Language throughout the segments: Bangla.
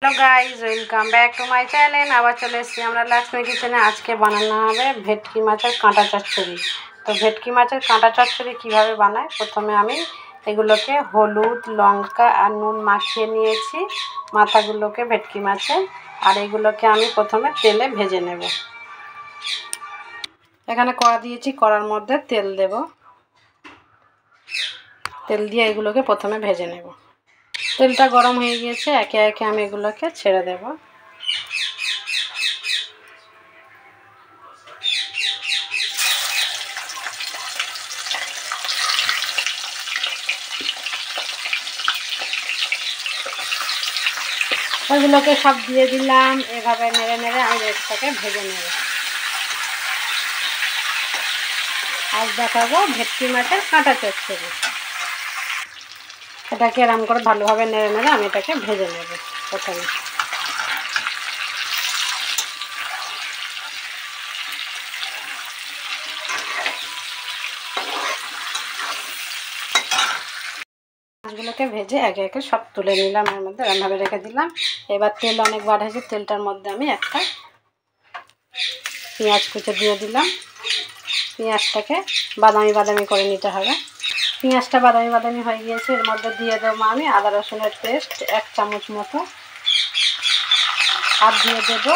Hello guys, welcome back to my channel. আবার চলে এসেছি আমরা লক্ষ্মী কিচেনে। আজকে বানানো হবে ভেটকি মাছের কাঁটা চচ্চড়ি। তো ভেটকি মাছের কাঁটা চচ্চড়ি কীভাবে বানায়, প্রথমে আমি এগুলোকে হলুদ, লঙ্কা আর নুন মাখিয়ে নিয়েছি মাথাগুলোকে ভেটকি মাছের। আর এগুলোকে আমি প্রথমে তেলে ভেজে নেব। এখানে কড়া দিয়েছি, কড়ার মধ্যে তেল দেব। তেল দিয়ে এগুলোকে প্রথমে ভেজে নেব। তেলটা গরম হয়ে গিয়েছে, একে একে আমি এগুলোকে ছেড়ে দেব। ওইগুলোকে সব দিয়ে দিলাম। এভাবে নেড়ে নেড়ে আমি এটাকে ভেজে নেব। আজ দেখাবো ভেটকি মাছের কাঁটা চচ্চড়ি। এটাকে এরকম করে ভালোভাবে নেড়ে নেড়ে আমি এটাকে ভেজে নেব প্রথমে। মাছগুলোকে ভেজে একে একে সব তুলে নিলাম, এর মধ্যে এরকমভাবে রেখে দিলাম। এবার তেল অনেক বার হয়েছে, তেলটার মধ্যে আমি একটা পেঁয়াজ কুচি দিয়ে দিলাম। পেঁয়াজটাকে বাদামি বাদামি করে নিতে হবে। পেঁয়াজটা বাদামি বাদামি হয়ে গিয়েছে, এর মধ্যে দিয়ে দেবো আমি আদা রসুনের পেস্ট 1 চামচ মতো। আর দিয়ে দেবো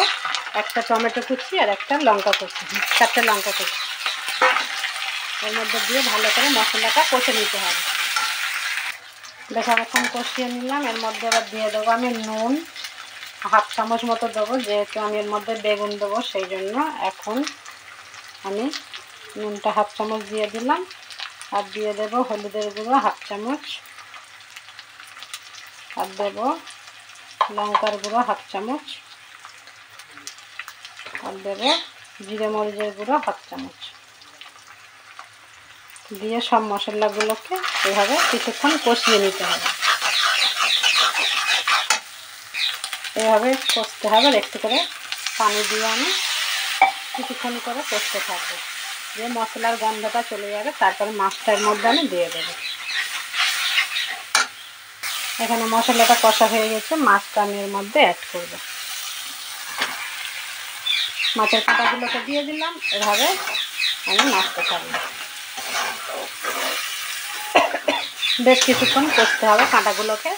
একটা টমেটো কুচি আর একটা লঙ্কা কুচি, 4টে লঙ্কা কুচি। এর মধ্যে দিয়ে ভালো করে মশলাটা কষে নিতে হবে। বেশ অনেকক্ষণ কষিয়ে নিলাম। এর মধ্যে এবার দিয়ে দেবো আমি নুন 1/2 চামচ মতো দেবো, যেহেতু আমি এর মধ্যে বেগুন দেবো সেই জন্য। এখন আমি নুনটা 1/2 চামচ দিয়ে দিলাম। আর দিয়ে দেবো হলুদের গুঁড়ো 1/2 চামচ। আর দেবো লঙ্কার গুঁড়ো 1/2 চামচ। আর দেবো জিরে মরিচের গুঁড়ো 1/2 চামচ। দিয়ে সব মশলাগুলোকে এভাবে কিছুক্ষণ কষিয়ে নিতে হবে। এভাবে কষতে হবে, একটু করে পানি দিয়ে আমি কিছুক্ষণ করে কষতে থাকবো। যে মশলার গন্ধটা চলে যাবে, তারপরে মাছটার মধ্যে আমি দিয়ে দেবো। এখানে মশলাটা কষা হয়ে গেছে, মাছটা আমি এর মধ্যে অ্যাড করব। মাছের কাঁটাগুলোকে দিয়ে দিলাম। এভাবে আমি নাড়তে থাকবো। বেশ কিছুক্ষণ কষতে হবে কাঁটাগুলোকে।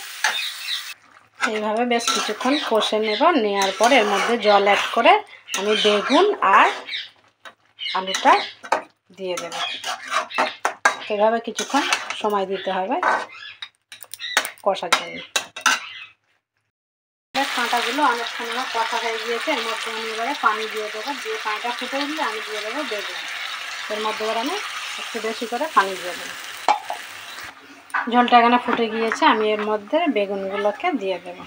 এইভাবে বেশ কিছুক্ষণ কষে নেব। নেওয়ার পর এর মধ্যে জল অ্যাড করে আমি বেগুন আর আলুটা দিয়ে দেব। এভাবে কিছুক্ষণ সময় দিতে হবে কষার জন্য। কাঁটাগুলো অনেকক্ষণ আমার কষা হয়ে গিয়েছে। এর মধ্যে আমি এবারে পানি দিয়ে দেবো। দিয়ে পানিটা ফুটে দিলে আমি দিয়ে দেবো বেগুন। এর মধ্যে এবার আমি একটু বেশি করে পানি দিয়ে দেবো। ঝোলটা এখানে ফুটে গিয়েছে, আমি এর মধ্যে বেগুনগুলোকে দিয়ে দেব।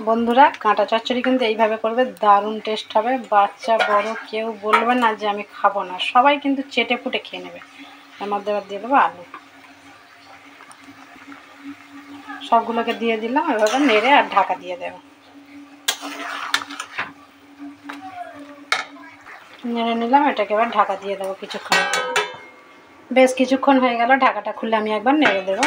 বন্ধুরা, কাঁটা চচ্চড়ি কিন্তু এইভাবে করবে, দারুণ টেস্ট হবে। বাচ্চা বড় কেউ বলবে না যে আমি খাবো না, সবাই কিন্তু চেটে ফুটে খেয়ে নেবে। এর মধ্যে এবার দিয়ে দেবো আলু। সবগুলোকে দিয়ে দিলাম। এভাবে নেড়ে আর ঢাকা দিয়ে দেবো। নেড়ে নিলাম, এটাকে এবার ঢাকা দিয়ে দেবো কিছুক্ষণ। বেশ কিছুক্ষণ হয়ে গেল, ঢাকাটা খুলে আমি একবার নেড়ে দেবো।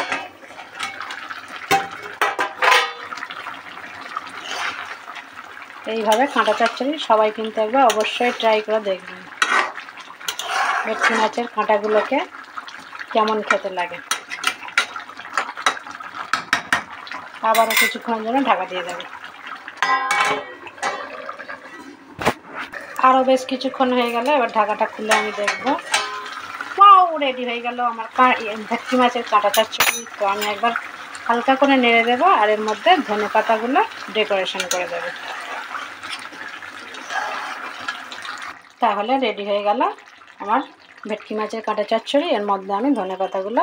এইভাবে কাঁটা চচ্চড়ি সবাই কিন্তু একবার অবশ্যই ট্রাই করে দেখবেন। ভেটকি মাছের কাঁটাগুলোকে কেমন খেতে লাগে। আবারও কিছুক্ষণের জন্য ঢাকা দিয়ে দেবো। আরও বেশ কিছুক্ষণ হয়ে গেল, এবার ঢাকাটা খুলে আমি দেখবো। ওয়াও, রেডি হয়ে গেল আমার ভেটকি মাছের কাঁটা চচ্চড়ি। তো আমি একবার হালকা করে নেড়ে দেবো আর এর মধ্যে ধনে পাতাগুলো ডেকোরেশন করে দেবো। তাহলে রেডি হয়ে গেল আমার ভেটকি মাছের কাঁটা চচ্চড়ি। এর মধ্যে আমি ধনে পাতাগুলো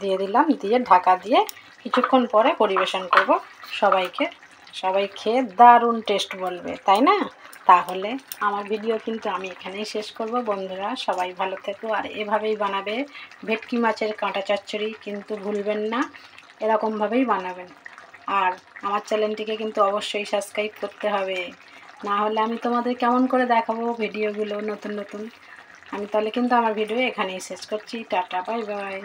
দিয়ে দিলাম, দিয়ে ঢাকা দিয়ে কিছুক্ষণ পরে পরিবেশন করব সবাইকে। সবাই খেয়ে দারুণ টেস্ট বলবে, তাই না? তাহলে আমার ভিডিও কিন্তু আমি এখানেই শেষ করব। বন্ধুরা, সবাই ভালো থেকো আর এভাবেই বানাবে ভেটকি মাছের কাঁটা চচ্চড়ি, কিন্তু ভুলবেন না এরকমভাবেই বানাবেন। আর আমার চ্যানেলটিকে কিন্তু অবশ্যই সাবস্ক্রাইব করতে হবে, না হলে আমি তোমাদের কেমন করে দেখাবো ভিডিওগুলো নতুন নতুন। আমি তাহলে কিন্তু আমার ভিডিও এখানেই শেষ করছি। Tata, bye bye.